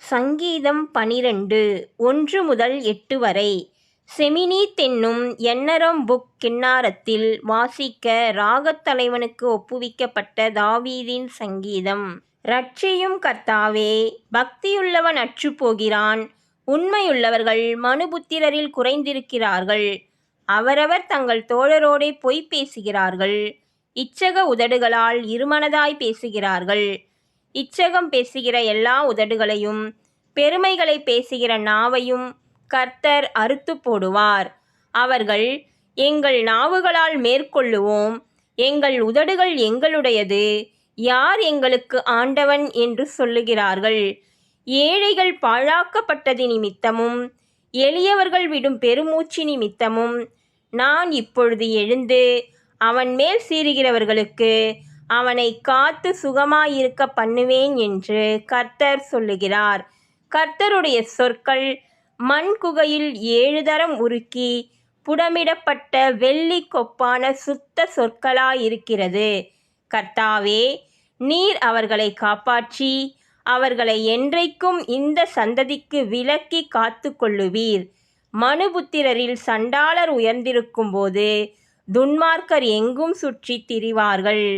சங்கீதம் 12 1 முதல் 8 வரை. செமினீத் என்னும் எண்ணரம் புக் கின்னாரத்தில் வாசிக்க ராகத் தலைவனுக்கு ஒப்புவிக்கப்பட்ட தாவீதின் சங்கீதம். இரட்சியும் கர்த்தாவே, பக்தியுள்ளவன் அற்றுப்போகிறான். உண்மையுள்ளவர்கள் மனுபுத்திரரில் குறைந்திருக்கிறார்கள். அவரவர் தங்கள் தோழரோடே பொய் பேசுகிறார்கள். இச்சக உதடுகளால் இருமனதாய் பேசுகிறார்கள். இச்சகம் பேசுகிற எல்லா உதடுகளையும் பெருமைகளை பேசுகிற நாவையும் கர்த்தர் அறுத்துப் போடுவார். அவர்கள், எங்கள் நாவுகளால் மேற்கொள்ளுவோம், எங்கள் உதடுகள் எங்களுடையது, யார் எங்களுக்கு ஆண்டவன் என்று சொல்லுகிறார்கள். ஏழைகள் பாழாக்கப்பட்டது நிமித்தமும் எளியவர்கள் விடும் பெருமூச்சு நிமித்தமும் நான் இப்பொழுது எழுந்து அவன் மேல் சீறுகிறவர்களுக்கு அவனை காத்து சுகமாயிருக்க பண்ணுவேன் என்று கர்த்தர் சொல்லுகிறார். கர்த்தருடைய சொற்கள் மண் குகையில் 7 தரம் உருக்கி புடமிடப்பட்ட வெள்ளி கொப்பான சுத்த சொற்களாயிருக்கிறது. கர்த்தாவே, நீர் அவர்களை காப்பாற்றி அவர்களை என்றைக்கும் இந்த சந்ததிக்கு விலக்கி காத்து கொள்ளுவீர். மனுபுத்திரரில் சண்டாளர் உயர்ந்திருக்கும் போது துன்மார்க்கர் எங்கும் சுற்றித் திரிவார்கள்.